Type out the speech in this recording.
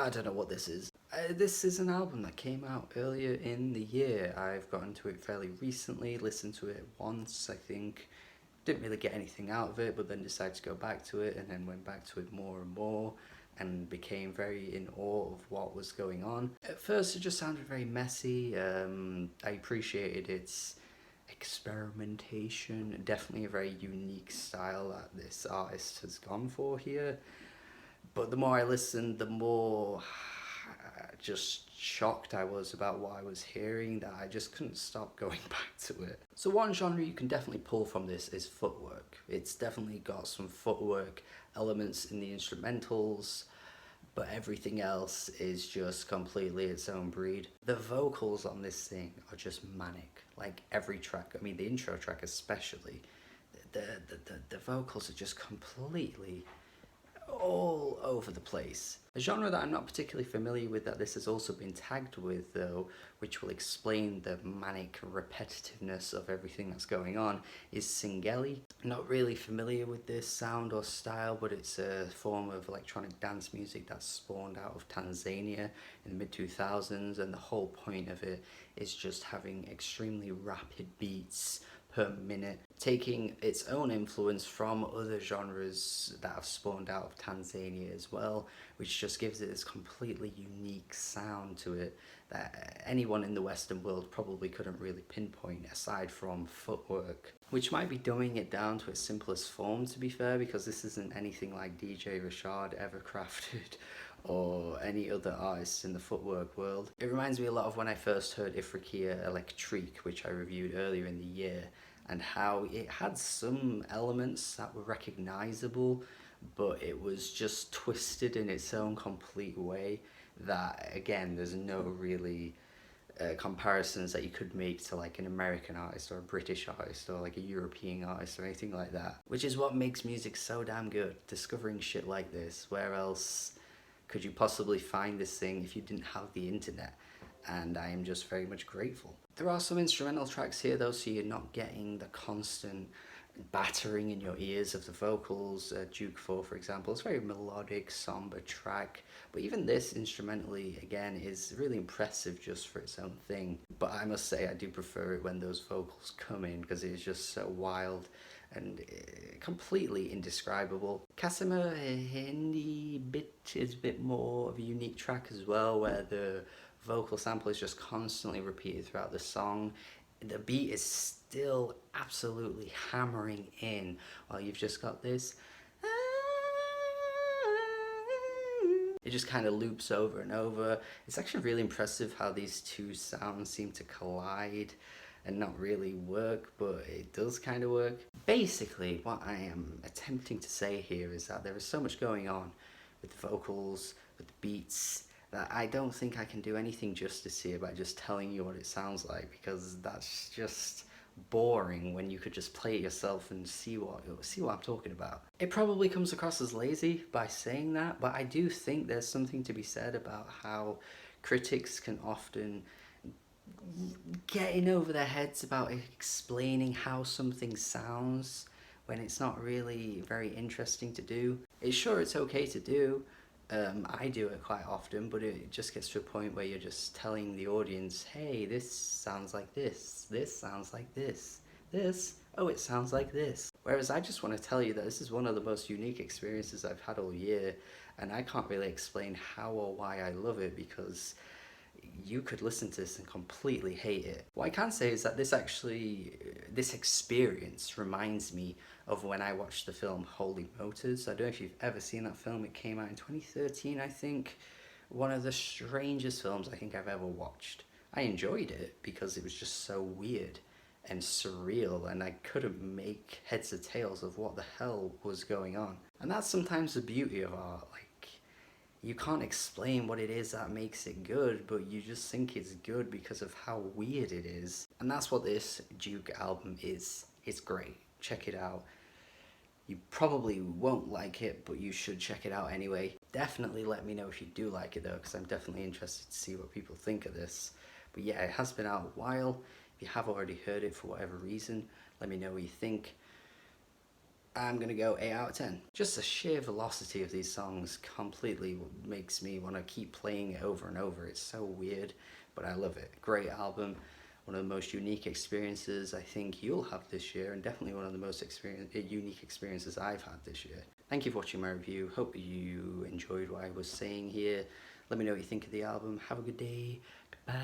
I don't know what this is. This is an album that came out earlier in the year. I've gotten to it fairly recently, listened to it once, I think. Didn't really get anything out of it, but then decided to go back to it, and then went back to it more and more, and became very in awe of what was going on. At first, it just sounded very messy. I appreciated its experimentation. Definitely a very unique style that this artist has gone for here. But the more I listened, the more just shocked I was about what I was hearing, that I just couldn't stop going back to it. So one genre you can definitely pull from this is footwork. It's definitely got some footwork elements in the instrumentals, but everything else is just completely its own breed. The vocals on this thing are just manic. Like every track, I mean the intro track especially, the vocals are just completely all over the place. A genre that I'm not particularly familiar with that this has also been tagged with though, which will explain the manic repetitiveness of everything that's going on, is Singeli. Not really familiar with this sound or style, but it's a form of electronic dance music that spawned out of Tanzania in the mid-2000s, and the whole point of it is just having extremely rapid beats per minute, taking its own influence from other genres that have spawned out of Tanzania as well, which just gives it this completely unique sound to it that anyone in the Western world probably couldn't really pinpoint aside from Footwork, which might be dumbing it down to its simplest form, to be fair, because this isn't anything like DJ Rashad ever crafted or any other artists in the footwork world. It reminds me a lot of when I first heard Ifriqiya Electrique, which I reviewed earlier in the year, and how it had some elements that were recognizable, but it was just twisted in its own complete way that, again, there's no really comparisons that you could make to like an American artist or a British artist or like a European artist or anything like that, which is what makes music so damn good, discovering shit like this. Where else could you possibly find this thing if you didn't have the internet? And I am just very much grateful. There are some instrumental tracks here though, so you're not getting the constant battering in your ears of the vocals. Duke 4, for example, it's a very melodic, somber track, but even this instrumentally, again, is really impressive just for its own thing. But I must say I do prefer it when those vocals come in, because it is just so wild and completely indescribable. Kasema Hindi bit is a bit more of a unique track as well, where the vocal sample is just constantly repeated throughout the song. The beat is still absolutely hammering in while you've just got this. It just kind of loops over and over. It's actually really impressive how these two sounds seem to collide and not really work, but it does kind of work. Basically, what I am attempting to say here is that there is so much going on with the vocals, with the beats, that I don't think I can do anything justice here by just telling you what it sounds like, because that's just boring when you could just play it yourself and see what I'm talking about. It probably comes across as lazy by saying that, but I do think there's something to be said about how critics can often get in over their heads about explaining how something sounds when it's not really very interesting to do. It's okay to do. I do it quite often, but it just gets to a point where you're just telling the audience, hey, this sounds like this sounds like this, oh, it sounds like this. Whereas I just want to tell you that this is one of the most unique experiences I've had all year, and I can't really explain how or why I love it, because you could listen to this and completely hate it. What I can say is that this experience reminds me of when I watched the film Holy Motors. I don't know if you've ever seen that film. It came out in 2013, I think. One of the strangest films I think I've ever watched. I enjoyed it because it was just so weird and surreal, and I couldn't make heads or tails of what the hell was going on. And that's sometimes the beauty of art. You can't explain what it is that makes it good, but you just think it's good because of how weird it is. And that's what this Duke album is. It's great. Check it out. You probably won't like it, but you should check it out anyway. Definitely let me know if you do like it though, because I'm definitely interested to see what people think of this. But yeah, it has been out a while. If you have already heard it for whatever reason, let me know what you think. I'm gonna go 8 out of 10. Just the sheer velocity of these songs completely makes me want to keep playing it over and over. It's so weird, but I love it. Great album. One of the most unique experiences I think you'll have this year, and definitely one of the most unique experiences I've had this year. Thank you for watching my review. Hope you enjoyed what I was saying here. Let me know what you think of the album. Have a good day. Goodbye.